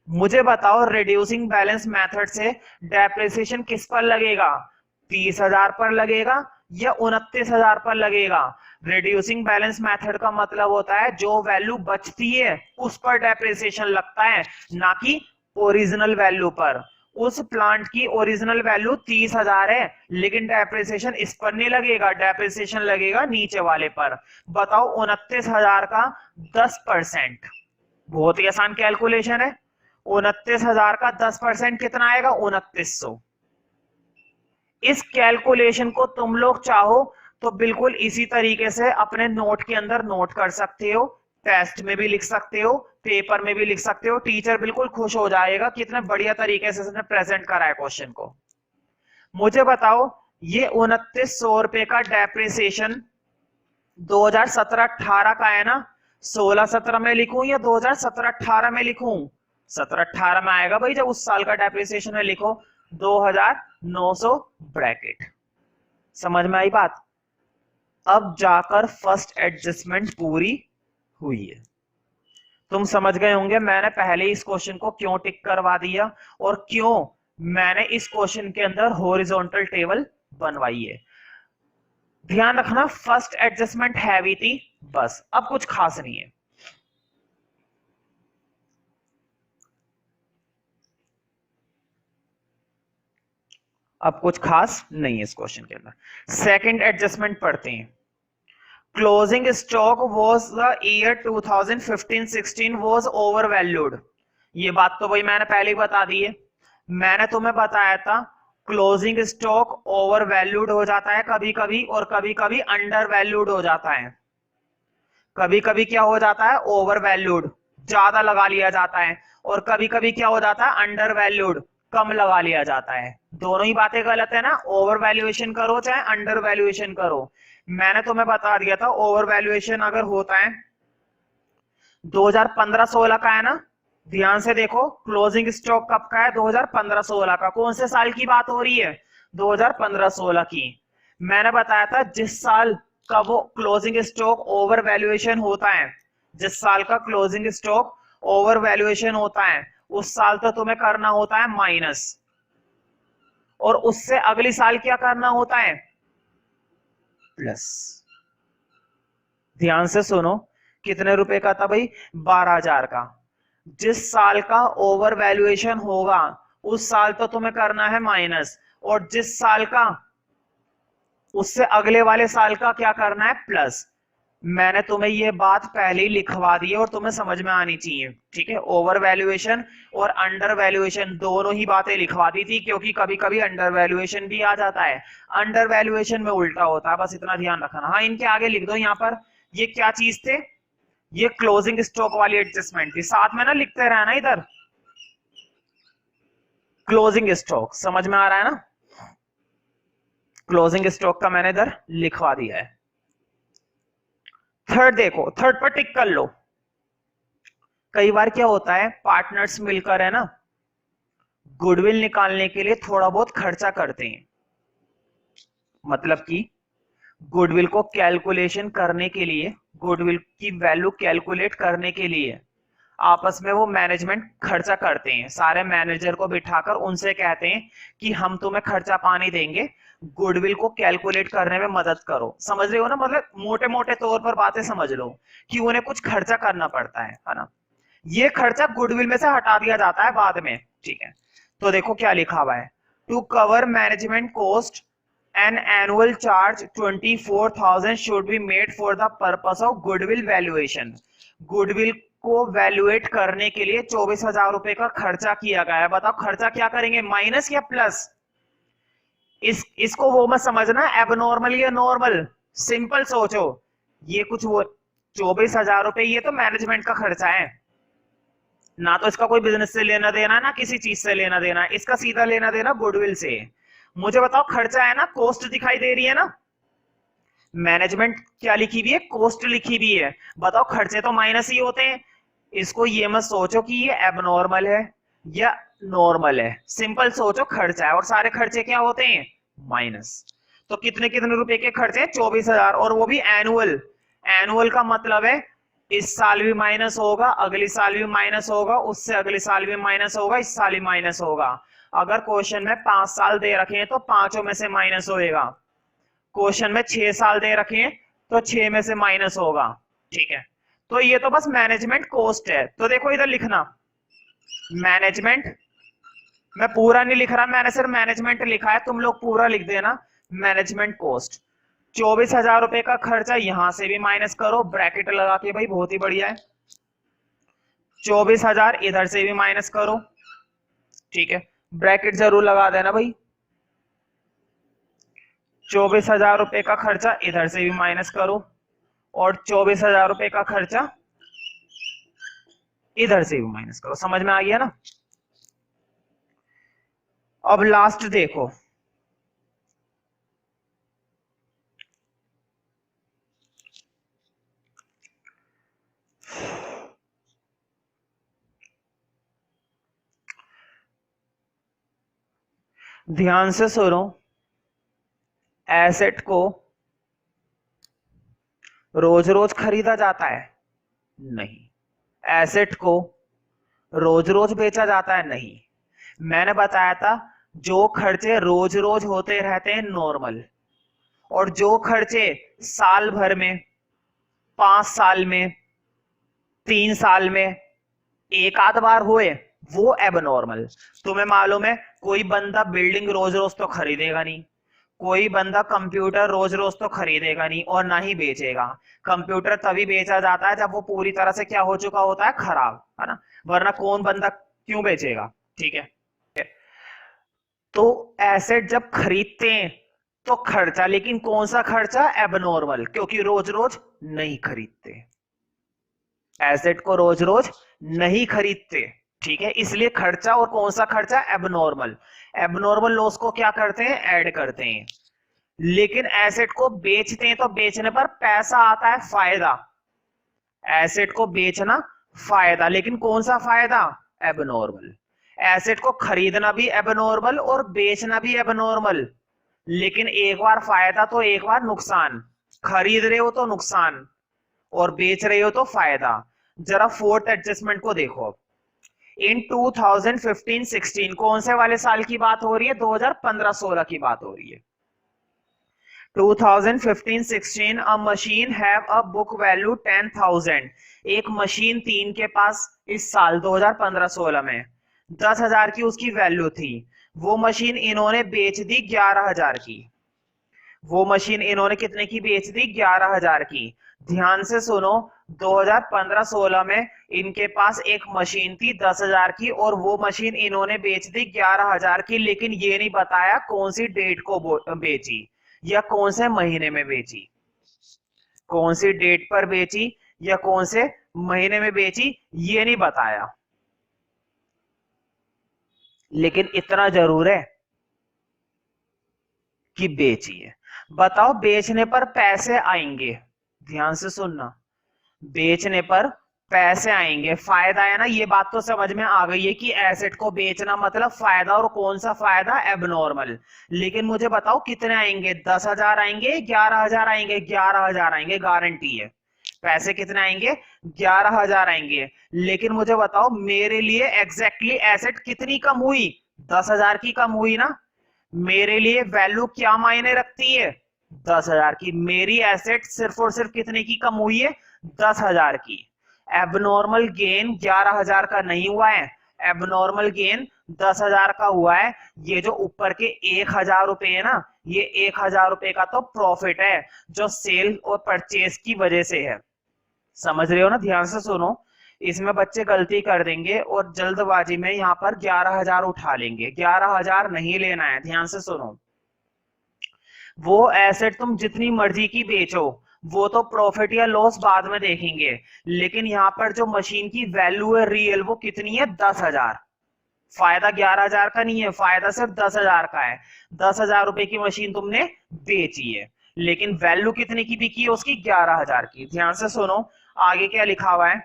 [SPEAKER 1] मुझे बताओ रिड्यूसिंग बैलेंस मेथड से डेप्रिसिएशन किस पर लगेगा, 30,000 पर लगेगा या 29,000 पर लगेगा। रिड्यूसिंग बैलेंस मेथड का मतलब होता है जो वैल्यू बचती है उस पर डेप्रिसिएशन लगता है, ना कि ओरिजिनल वैल्यू पर। उस प्लांट की ओरिजिनल वैल्यू 30,000 है, लेकिन डेप्रिसिएशन इस पर नहीं लगेगा, डेप्रिसिएशन लगेगा नीचे वाले पर। बताओ 29,000 का 10%, बहुत ही आसान कैलकुलेशन है। 29,000 का 10% कितना आएगा, 2900। इस कैलकुलेशन को तुम लोग चाहो तो बिल्कुल इसी तरीके से अपने नोट के अंदर नोट कर सकते हो, टेस्ट में भी लिख सकते हो, पेपर में भी लिख सकते हो। टीचर बिल्कुल खुश हो जाएगा कि इतने बढ़िया तरीके से इसने प्रेजेंट करा है क्वेश्चन को। मुझे बताओ ये 2900 रुपए का डेप्रिसिएशन 2017-18 का है ना, 16-17 में लिखूं या 2017-18 में लिखूं, 17-18 में आएगा भाई जब उस साल का डेप्रिसिएशन है। लिखो 2,900 ब्रैकेट। समझ में आई बात। अब जाकर फर्स्ट एडजस्टमेंट पूरी हुई है। तुम समझ गए होंगे मैंने पहले इस क्वेश्चन को क्यों टिक करवा दिया और क्यों मैंने इस क्वेश्चन के अंदर हॉरिजॉन्टल टेबल बनवाई है। ध्यान रखना फर्स्ट एडजस्टमेंट हैवी थी, बस, अब कुछ खास नहीं है। अब कुछ खास नहीं है इस क्वेश्चन के अंदर। सेकंड एडजस्टमेंट पढ़ते हैं। Closing stock was the year 2015-16 was overvalued. ये बात तो भाई मैंने पहले ही बता दी है। मैंने तुम्हें बताया था क्लोजिंग स्टॉक ओवर वैल्यूड हो जाता है कभी कभी, और कभी कभी अंडर वैल्यूड हो जाता है। कभी कभी क्या हो जाता है, ओवर वैल्यूड, ज्यादा लगा लिया जाता है, और कभी कभी क्या हो जाता है, अंडर वैल्यूड, कम लगा लिया जाता है। दोनों ही बातें गलत है ना, ओवर वैल्यूएशन करो चाहे अंडर वैल्यूएशन करो। मैंने तुम्हें बता दिया था ओवर वैल्यूएशन अगर होता है 2015-16 का है ना, ध्यान से देखो क्लोजिंग स्टॉक कब का है, 2015-16 का। कौन से साल की बात हो रही है, 2015-16 की। मैंने बताया था जिस साल का वो क्लोजिंग स्टॉक ओवर वैल्यूएशन होता है, जिस साल का क्लोजिंग स्टॉक ओवर वैल्यूएशन होता है उस साल तो तुम्हें करना होता है माइनस, और उससे अगली साल क्या करना होता है, प्लस। ध्यान से सुनो, कितने रुपए का था भाई, 12,000 का। जिस साल का ओवर वैल्यूएशन होगा उस साल तो तुम्हें करना है माइनस, और जिस साल का उससे अगले वाले साल का क्या करना है, प्लस। मैंने तुम्हें ये बात पहले ही लिखवा दी है और तुम्हें समझ में आनी चाहिए, ठीक है। ओवर वैल्यूएशन और अंडर वैल्यूएशन दोनों ही बातें लिखवा दी थी, क्योंकि कभी कभी अंडर वैल्यूएशन भी आ जाता है, अंडर वैल्यूएशन में उल्टा होता है, बस इतना ध्यान रखना। हाँ, इनके आगे लिख दो यहाँ पर, ये क्या चीज थे, ये क्लोजिंग स्टॉक वाली एडजस्टमेंट थी, साथ में ना लिखते रहना इधर क्लोजिंग स्टॉक, समझ में आ रहा है ना। क्लोजिंग स्टॉक का मैंने इधर लिखवा दिया है। थर्ड देखो, थर्ड पर टिक कर लो। कई बार क्या होता है, पार्टनर्स मिलकर है ना गुडविल निकालने के लिए थोड़ा बहुत खर्चा करते हैं, मतलब कि गुडविल को कैलकुलेशन करने के लिए, गुडविल की वैल्यू कैलकुलेट करने के लिए आपस में वो मैनेजमेंट खर्चा करते हैं, सारे मैनेजर को बिठाकर उनसे कहते हैं कि हम तुम्हें खर्चा पानी देंगे, गुडविल को कैलकुलेट करने में मदद करो। समझ रहे हो ना, मतलब मोटे मोटे तौर पर बातें समझ लो कि उन्हें कुछ खर्चा करना पड़ता है ना। ये खर्चा गुडविल में से हटा दिया जाता है बाद में, ठीक है। तो देखो क्या लिखा हुआ है, to cover management cost an annual charge 24,000 should be made for the purpose of goodwill valuation. Goodwill को वैल्यूएट करने के लिए 24,000 रुपए का खर्चा किया गया है। बताओ खर्चा क्या करेंगे, माइनस या प्लस। इसको वो मत समझना एबनॉर्मल या नॉर्मल, सिंपल सोचो। ये कुछ वो 24,000 रुपए ये तो मैनेजमेंट का खर्चा है ना, तो इसका कोई बिजनेस से लेना देना, ना किसी चीज से लेना देना, इसका सीधा लेना देना गुडविल से। मुझे बताओ खर्चा है ना, कॉस्ट दिखाई दे रही है ना, मैनेजमेंट क्या लिखी हुई है, कॉस्ट लिखी हुई है। बताओ खर्चे तो माइनस ही होते हैं, इसको ये मत सोचो कि ये एबनॉर्मल है या नॉर्मल है, सिंपल सोचो खर्चा है, और सारे खर्चे क्या होते हैं, माइनस। तो कितने कितने रुपए के खर्चे, 24,000, और वो भी एनुअल। एनुअल का मतलब है इस साल भी माइनस होगा, अगली साल भी माइनस होगा, उससे अगले साल भी माइनस होगा, इस साल ही माइनस होगा। अगर क्वेश्चन में 5 साल दे रखे हैं तो 5 में से माइनस होएगा, क्वेश्चन में 6 साल दे रखे हैं तो 6 में से माइनस होगा, ठीक है। तो ये तो बस मैनेजमेंट कॉस्ट है। तो देखो इधर लिखना मैनेजमेंट, मैं पूरा नहीं लिख रहा, मैंने सिर्फ मैनेजमेंट लिखा है, तुम लोग पूरा लिख देना मैनेजमेंट कॉस्ट। 24,000 रुपए का खर्चा यहां से भी माइनस करो, ब्रैकेट लगा के भाई, बहुत ही बढ़िया है। 24,000 इधर से भी माइनस करो, ठीक है, ब्रैकेट जरूर लगा देना भाई। 24,000 रुपए का खर्चा इधर से भी माइनस करो, और 24,000 रुपए का खर्चा इधर से भी माइनस करो। समझ में आ गया ना। अब लास्ट देखो, ध्यान से सुनो, एसेट को रोज रोज खरीदा जाता है नहीं, एसेट को रोज रोज बेचा जाता है नहीं। मैंने बताया था जो खर्चे रोज रोज होते रहते हैं नॉर्मल, और जो खर्चे साल भर में, 5 साल में, 3 साल में एक आध बार हुए वो एबनॉर्मल। तुम्हें मालूम है कोई बंदा बिल्डिंग रोज रोज तो खरीदेगा नहीं, कोई बंदा कंप्यूटर रोज रोज तो खरीदेगा नहीं और ना ही बेचेगा। कंप्यूटर तभी बेचा जाता है जब वो पूरी तरह से क्या हो चुका होता है, खराब, है ना, वरना कौन बंदा क्यों बेचेगा, ठीक है। तो एसेट जब खरीदते हैं तो खर्चा, लेकिन कौन सा खर्चा, एबनॉर्मल, क्योंकि रोज रोज नहीं खरीदते, एसेट को रोज रोज नहीं खरीदते, ठीक है, इसलिए खर्चा, और कौन सा खर्चा, एबनॉर्मल। एबनॉर्मल लॉस को क्या करते हैं, ऐड करते हैं। लेकिन एसेट को बेचते हैं तो बेचने पर पैसा आता है, फायदा, एसेट को बेचना फायदा, लेकिन कौन सा फायदा, एबनॉर्मल। एसेट को खरीदना भी एबनॉर्मल और बेचना भी एबनॉर्मल, लेकिन एक बार फायदा तो एक बार नुकसान, खरीद रहे हो तो नुकसान और बेच रहे हो तो फायदा। जरा फोर्थ एडजस्टमेंट को देखो, इन 2015-16 कौन से वाले साल की बात हो रही है, 2015-16 की बात हो रही है। 2015-16 अ machine have a book value 10,000, एक मशीन 3 के पास इस साल 2015-16 में 10,000 की उसकी वैल्यू थी, वो मशीन इन्होंने बेच दी 11,000 की। वो मशीन इन्होंने कितने की बेच दी? 11,000 की। ध्यान से सुनो, 2015-16 में इनके पास एक मशीन थी 10,000 की और वो मशीन इन्होंने बेच दी 11,000 की, लेकिन ये नहीं बताया कौन सी डेट को बेची या कौन से महीने में बेची। कौन सी डेट पर बेची या कौन से महीने में बेची ये नहीं बताया, लेकिन इतना जरूर है कि बेची है। बताओ, बेचने पर पैसे आएंगे, ध्यान से सुनना, बेचने पर पैसे आएंगे, फायदा है ना। ये बात तो समझ में आ गई है कि एसेट को बेचना मतलब फायदा, और कौन सा फायदा? एबनॉर्मल। लेकिन मुझे बताओ कितने आएंगे? 10,000 आएंगे, 11,000 आएंगे? 11,000 आएंगे, गारंटी है। पैसे कितने आएंगे? 11,000 आएंगे। लेकिन मुझे बताओ मेरे लिए एग्जैक्टली एसेट कितनी कम हुई? 10,000 की कम हुई ना। मेरे लिए वैल्यू क्या मायने रखती है? 10,000 की। मेरी एसेट सिर्फ और सिर्फ कितने की कम हुई है? 10,000 की। एबनॉर्मल गेन 11,000 का नहीं हुआ है, एबनॉर्मल गेन 10,000 का हुआ है। ये जो ऊपर के 1,000 रुपए है ना, ये 1,000 रुपए का तो प्रॉफिट है जो सेल और परचेज की वजह से है। समझ रहे हो ना? ध्यान से सुनो, इसमें बच्चे गलती कर देंगे और जल्दबाजी में यहाँ पर 11,000 उठा लेंगे। 11,000 नहीं लेना है, ध्यान से सुनो। वो एसेट तुम जितनी मर्जी की बेचो, वो तो प्रॉफिट या लॉस बाद में देखेंगे, लेकिन यहाँ पर जो मशीन की वैल्यू है रियल, वो कितनी है? 10,000। फायदा 11,000 का नहीं है, फायदा सिर्फ 10,000 का है। 10,000 रुपए की मशीन तुमने बेची है, लेकिन वैल्यू कितने की बिकी है उसकी? 11,000 की। ध्यान से सुनो, आगे क्या लिखा हुआ है?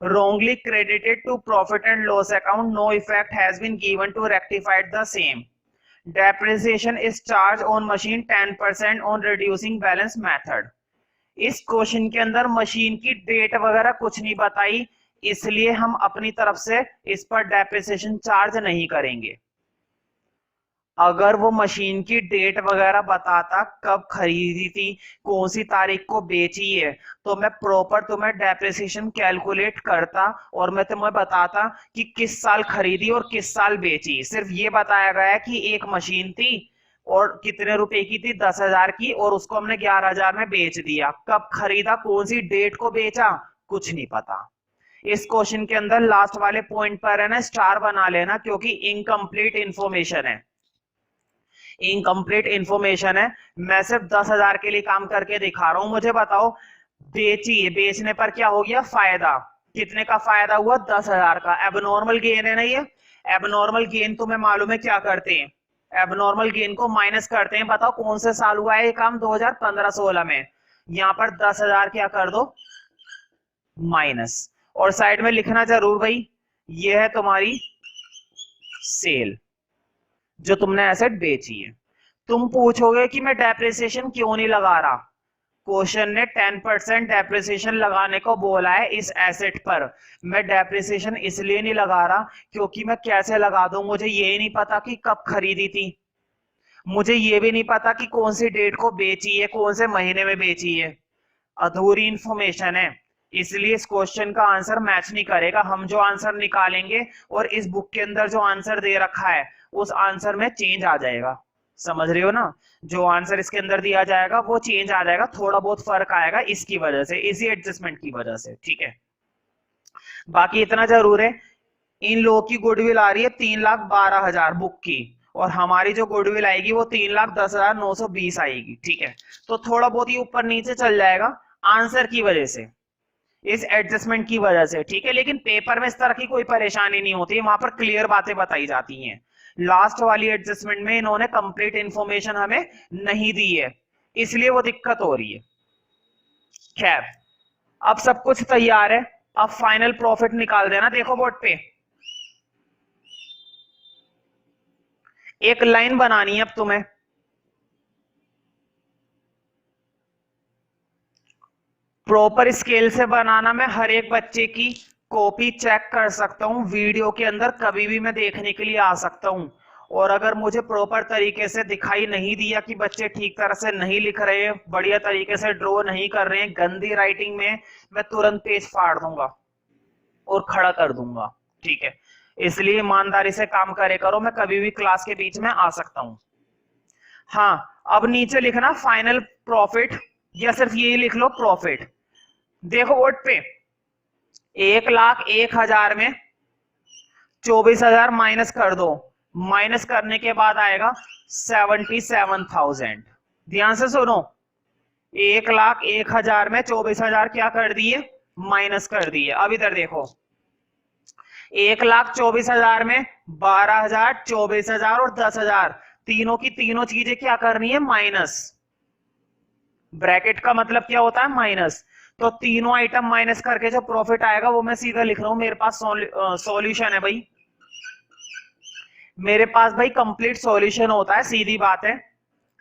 [SPEAKER 1] wrongly credited to profit and loss account, no effect has been given to rectify the same. Depreciation is charged on machine 10% on reducing balance method. इस क्वेश्चन के अंदर मशीन की डेट वगैरह कुछ नहीं बताई, इसलिए हम अपनी तरफ से इस पर डेप्रिसिएशन चार्ज नहीं करेंगे। अगर वो मशीन की डेट वगैरह बताता, कब खरीदी थी, कौन सी तारीख को बेची है, तो मैं प्रॉपर तुम्हें डेप्रिसिएशन कैलकुलेट करता और मैं तुम्हें बताता कि किस साल खरीदी और किस साल बेची। सिर्फ ये बताया गया है कि एक मशीन थी और कितने रुपए की थी? 10,000 की, और उसको हमने 11,000 में बेच दिया। कब खरीदा, कौन सी डेट को बेचा, कुछ नहीं पता। इस क्वेश्चन के अंदर लास्ट वाले पॉइंट पर है ना स्टार बना लेना, क्योंकि इनकम्प्लीट इंफॉर्मेशन है। इनकम्प्लीट इंफॉर्मेशन है। मैं सिर्फ 10,000 के लिए काम करके दिखा रहा हूं। मुझे बताओ, बेची है, बेचने पर क्या हो गया? फायदा। कितने का फायदा हुआ? 10,000 का। एबनॉर्मल गेन है ना ये। एबनॉर्मल गेन तुम्हें मालूम है क्या करते हैं? एबनॉर्मल गेन को माइनस करते हैं। बताओ कौन से साल हुआ है ये काम? 2015-16 में। यहां पर 10,000 क्या कर दो? माइनस। और साइड में लिखना जरूर भाई, ये है तुम्हारी सेल जो तुमने एसेट बेची है। तुम पूछोगे कि मैं डेप्रिसिएशन क्यों नहीं लगा रहा? क्वेश्चन ने 10% डेप्रिसिएशन लगाने को बोला है इस एसेट पर। मैं डेप्रिसिएशन इसलिए नहीं लगा रहा क्योंकि मैं कैसे लगा दूं, मुझे ये नहीं पता कि कब खरीदी थी, मुझे ये भी नहीं पता कि कौन सी डेट को बेची है, कौन से महीने में बेची है। अधूरी इंफॉर्मेशन है, इसलिए इस क्वेश्चन का आंसर मैच नहीं करेगा। हम जो आंसर निकालेंगे और इस बुक के अंदर जो आंसर दे रखा है उस आंसर में चेंज आ जाएगा। समझ रहे हो ना? जो आंसर इसके अंदर दिया जाएगा वो चेंज आ जाएगा, थोड़ा बहुत फर्क आएगा इसकी वजह से, इसी एडजस्टमेंट की वजह से। ठीक है, बाकी इतना जरूर है, इन लोगों की गुडविल आ रही है 3,12,000 बुक की, और हमारी जो गुडविल आएगी वो 3,10,920 आएगी। ठीक है, तो थोड़ा बहुत ही ऊपर नीचे चल जाएगा आंसर की वजह से, इस एडजस्टमेंट की वजह से। ठीक है, लेकिन पेपर में इस तरह की कोई परेशानी नहीं होती, वहां पर क्लियर बातें बताई जाती हैं। लास्ट वाली एडजस्टमेंट में इन्होंने कंप्लीट इंफॉर्मेशन हमें नहीं दी है, इसलिए वो दिक्कत हो रही है। खैर, अब सब कुछ तैयार है, अब फाइनल प्रॉफिट निकाल देना। देखो बोर्ड पे एक लाइन बनानी है अब तुम्हें, प्रॉपर स्केल से बनाना। मैं हर एक बच्चे की कॉपी चेक कर सकता हूं, वीडियो के अंदर कभी भी मैं देखने के लिए आ सकता हूं, और अगर मुझे प्रॉपर तरीके से दिखाई नहीं दिया कि बच्चे ठीक तरह से नहीं लिख रहे हैं, बढ़िया तरीके से ड्रॉ नहीं कर रहे हैं, गंदी राइटिंग में, मैं तुरंत पेज फाड़ दूंगा और खड़ा कर दूंगा। ठीक है, इसलिए ईमानदारी से काम करे करो, मैं कभी भी क्लास के बीच में आ सकता हूं। हाँ, अब नीचे लिखना फाइनल प्रॉफिट या सिर्फ यही लिख लो प्रॉफिट। देखो बोर्ड पे 1,01,000 में 24,000 माइनस कर दो, माइनस करने के बाद आएगा 77,000। ध्यान से सुनो, 1,01,000 में 24,000 क्या कर दिए, माइनस कर दिए। अब इधर देखो 1,24,000 में 12,000, 24,000 और 10,000 तीनों की तीनों चीजें क्या करनी है, माइनस। ब्रैकेट का मतलब क्या होता है, माइनस। तो तीनों आइटम माइनस करके जो प्रॉफिट आएगा वो मैं सीधा लिख रहा हूं, मेरे पास सॉल्यूशन है भाई, मेरे पास भाई कंप्लीट सॉल्यूशन होता है, सीधी बात है,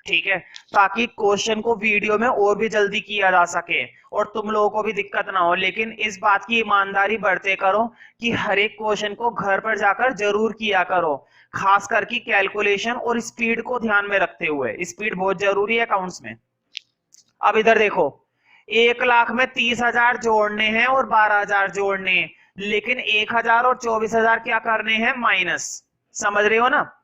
[SPEAKER 1] ठीक है, ताकि क्वेश्चन को वीडियो में और भी जल्दी किया जा सके और तुम लोगों को भी दिक्कत ना हो। लेकिन इस बात की ईमानदारी बरते करो कि हर एक क्वेश्चन को घर पर जाकर जरूर किया करो, खास करके कैलकुलेशन और स्पीड को ध्यान में रखते हुए। स्पीड बहुत जरूरी है अकाउंट्स में। अब इधर देखो 1,00,000 में 30,000 जोड़ने हैं और 12,000 जोड़ने हैं, लेकिन 1,000 और 24,000 क्या करने हैं, माइनस। समझ रहे हो ना,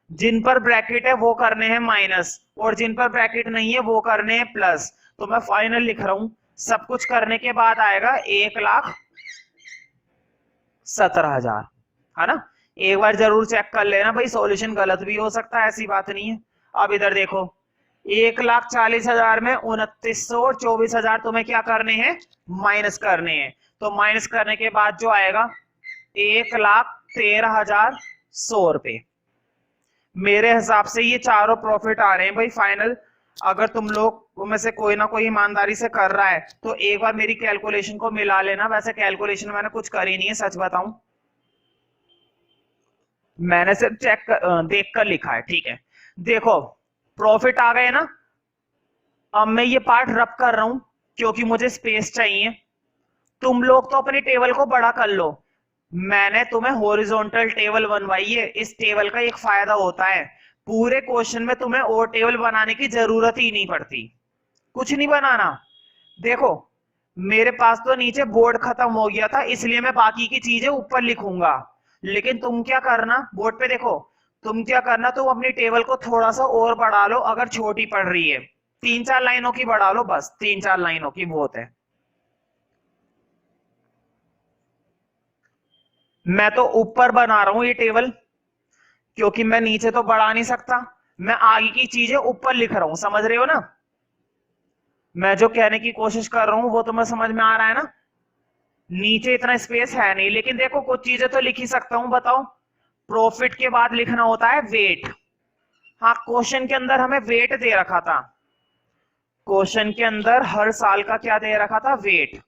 [SPEAKER 1] जिन पर ब्रैकेट है वो करने हैं माइनस और जिन पर ब्रैकेट नहीं है वो करने हैं प्लस। तो मैं फाइनल लिख रहा हूं, सब कुछ करने के बाद आएगा 1,17,000, है ना। एक बार जरूर चेक कर लेना भाई, सॉल्यूशन गलत भी हो सकता है, ऐसी बात नहीं है। अब इधर देखो 1,40,000 में 2,900 और 24,000 तुम्हें क्या करने हैं, माइनस करने हैं। तो माइनस करने के बाद जो आएगा 1,13,100 मेरे हिसाब से ये चारों प्रॉफिट आ रहे हैं भाई फाइनल। अगर तुम लोग में से कोई ना कोई ईमानदारी से कर रहा है तो एक बार मेरी कैलकुलेशन को मिला लेना। वैसे कैलकुलेशन मैंने कुछ करी नहीं है, सच बताऊं, मैंने सिर्फ देख कर लिखा है, ठीक है। देखो प्रॉफिट आ गए ना, अब मैं ये पार्ट रब कर रहा हूं क्योंकि मुझे स्पेस चाहिए। तुम लोग तो अपनी टेबल को बड़ा कर लो, मैंने तुम्हें हॉरिजॉन्टल टेबल बनवाई है। इस टेबल का एक फायदा होता है, पूरे क्वेश्चन में तुम्हें और टेबल बनाने की जरूरत ही नहीं पड़ती, कुछ नहीं बनाना। देखो मेरे पास तो नीचे बोर्ड खत्म हो गया था, इसलिए मैं बाकी की चीजें ऊपर लिखूंगा। लेकिन तुम क्या करना, बोर्ड पे देखो, तुम क्या करना, तुम अपनी टेबल को थोड़ा सा और बढ़ा लो, अगर छोटी पड़ रही है 3-4 लाइनों की बढ़ा लो, बस 3-4 लाइनों की बहुत है। मैं तो ऊपर बना रहा हूं ये टेबल क्योंकि मैं नीचे तो बढ़ा नहीं सकता, मैं आगे की चीजें ऊपर लिख रहा हूं, समझ रहे हो ना। मैं जो कहने की कोशिश कर रहा हूं वो तुम्हें समझ में आ रहा है ना। नीचे इतना स्पेस है नहीं, लेकिन देखो कुछ चीजें तो लिख ही सकता हूं। बताओ, प्रॉफिट के बाद लिखना होता है वेट। हाँ, क्वेश्चन के अंदर हमें वेट दे रखा था, क्वेश्चन के अंदर हर साल का क्या दे रखा था, वेट।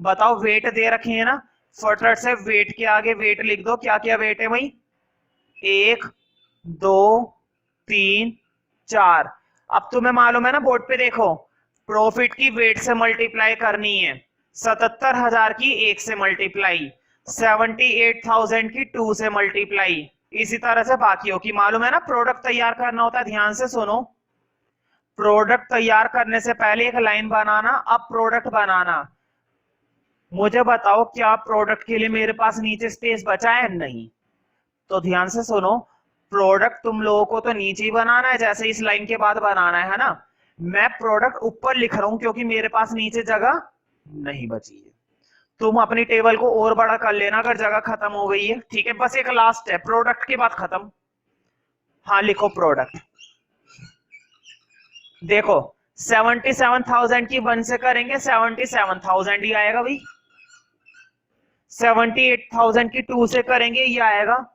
[SPEAKER 1] बताओ वेट दे रखे हैं ना, फटाफट से वेट के आगे वेट लिख दो। क्या क्या वेट है भाई, 1, 2, 3, 4। अब तुम्हें मालूम है ना, बोर्ड पे देखो, प्रॉफिट की वेट से मल्टीप्लाई करनी है, 77,000 की 1 से मल्टीप्लाई, 78,000 की 2 से मल्टीप्लाई, इसी तरह से बाकियों की। मालूम है ना, प्रोडक्ट तैयार करना होता है। ध्यान से सुनो, प्रोडक्ट तैयार करने से पहले एक लाइन बनाना, अब प्रोडक्ट बनाना। मुझे बताओ क्या प्रोडक्ट के लिए मेरे पास नीचे स्पेस बचा है, नहीं। तो ध्यान से सुनो, प्रोडक्ट तुम लोगों को तो नीचे ही बनाना है, जैसे इस लाइन के बाद बनाना है ना। मैं प्रोडक्ट ऊपर लिख रहा हूं क्योंकि मेरे पास नीचे जगह नहीं बची है। तुम अपनी टेबल को और बड़ा कर लेना अगर जगह खत्म हो गई है, ठीक है। बस एक लास्ट है, प्रोडक्ट के बाद खत्म। हाँ लिखो प्रोडक्ट। देखो 77,000 की 1 से करेंगे 77,000 ही आएगा भाई, 78,000 की 2 से करेंगे ये आएगा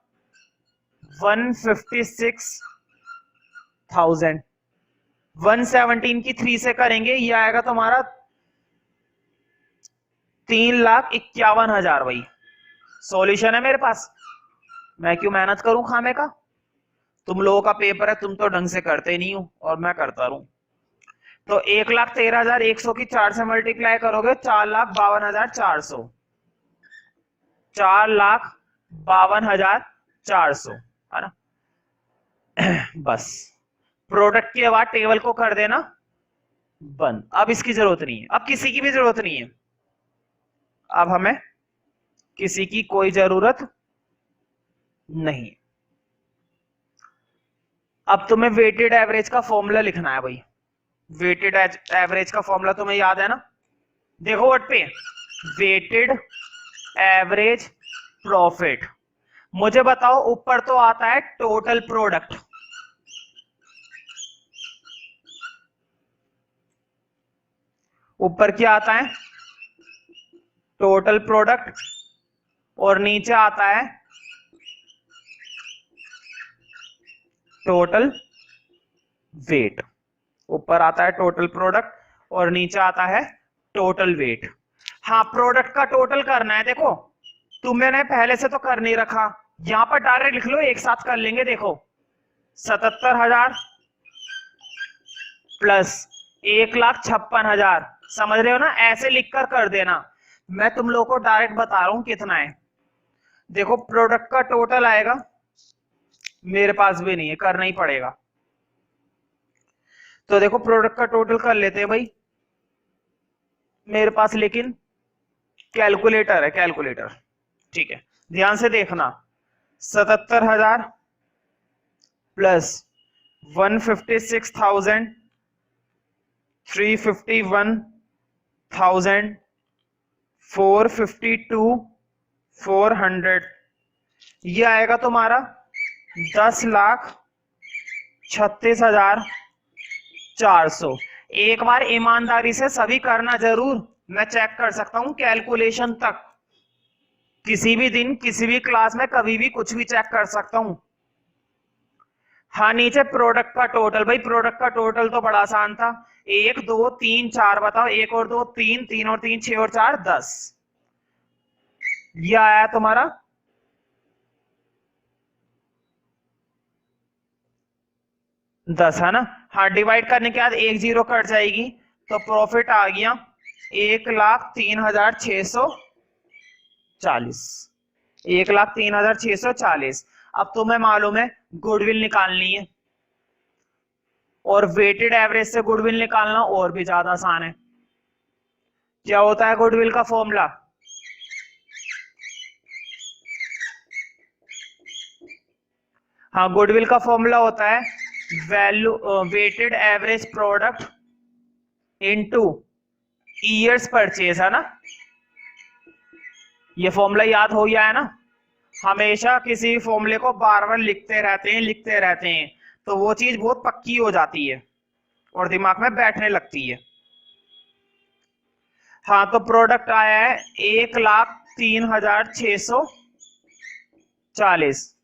[SPEAKER 1] 156,000, 117 की 3 से करेंगे ये आएगा तुम्हारा 3,51,000 भाई। सॉल्यूशन है मेरे पास, मैं क्यों मेहनत करूं खामे का। तुम लोगों का पेपर है, तुम तो ढंग से करते नहीं हो और मैं करता रहूं। तो 1,13,100 की 4 से मल्टीप्लाई करोगे 4,52,400, 4,52,400, है ना। बस प्रोडक्ट के बाद टेबल को कर देना बंद, अब इसकी जरूरत नहीं है, अब किसी की भी जरूरत नहीं है, अब हमें किसी की कोई जरूरत नहीं। अब तुम्हें वेटेड एवरेज का फॉर्मूला लिखना है भाई। वेटेड एवरेज का फॉर्मूला तुम्हें याद है ना? देखो वर्ड पे, वेटेड एवरेज प्रॉफिट। मुझे बताओ, ऊपर तो आता है टोटल प्रोडक्ट, ऊपर क्या आता है? टोटल प्रोडक्ट, और नीचे आता है टोटल वेट। ऊपर आता है टोटल प्रोडक्ट और नीचे आता है टोटल वेट। हाँ, प्रोडक्ट का टोटल करना है। देखो तुमने पहले से तो कर नहीं रखा, यहां पर डायरेक्ट लिख लो, एक साथ कर लेंगे। देखो 77,000 प्लस 1,56,000, समझ रहे हो ना? ऐसे लिखकर कर देना। मैं तुम लोगों को डायरेक्ट बता रहा हूं कितना है। देखो प्रोडक्ट का टोटल आएगा, मेरे पास भी नहीं है, करना ही पड़ेगा। तो देखो प्रोडक्ट का टोटल कर लेते हैं भाई, मेरे पास लेकिन कैलकुलेटर है, कैलकुलेटर। ठीक है, ध्यान से देखना। 77,000 प्लस 156,000, 351,000, 452, 400, ये आएगा तुम्हारा 10,36,400। एक बार ईमानदारी से सभी करना जरूर, मैं चेक कर सकता हूं कैलकुलेशन तक। किसी भी दिन किसी भी क्लास में कभी भी कुछ भी चेक कर सकता हूं। हाँ, नीचे प्रोडक्ट का टोटल। भाई प्रोडक्ट का टोटल तो बड़ा आसान था, 1 2 3 4, बताओ 1 और 2 3, 3 और 3 6 और 4 10, ये आया तुम्हारा 10, है ना? हाँ, डिवाइड करने के बाद 1 0 कट जाएगी, तो प्रॉफिट आ गया 1,03,640, 1,03,640। अब तुम्हें मालूम है गुडविल निकालनी है, और वेटेड एवरेज से गुडविल निकालना और भी ज्यादा आसान है। क्या होता है गुडविल का फॉर्मूला? हाँ, गुडविल का फॉर्मूला होता है value weighted average product into years purchase, है ना? ये फॉर्मूला याद हो गया है ना? हमेशा किसी फॉर्मूले को बार बार लिखते रहते हैं, लिखते रहते हैं, तो वो चीज बहुत पक्की हो जाती है और दिमाग में बैठने लगती है। हाँ, तो प्रोडक्ट आया है 1,03,640,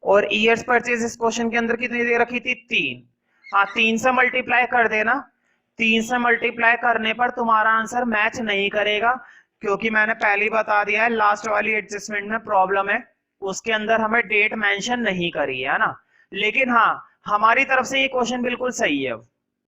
[SPEAKER 1] और ईयर्स परचेज इस क्वेश्चन के अंदर कितनी दे रखी थी? 3। हाँ, 3 से मल्टीप्लाई कर देना। 3 से मल्टीप्लाई करने पर तुम्हारा आंसर मैच नहीं करेगा, क्योंकि मैंने पहले ही बता दिया है लास्ट वाली एडजस्टमेंट में प्रॉब्लम है, उसके अंदर हमें डेट मेंशन नहीं करी है ना? लेकिन हाँ, हमारी तरफ से ये क्वेश्चन बिल्कुल सही है।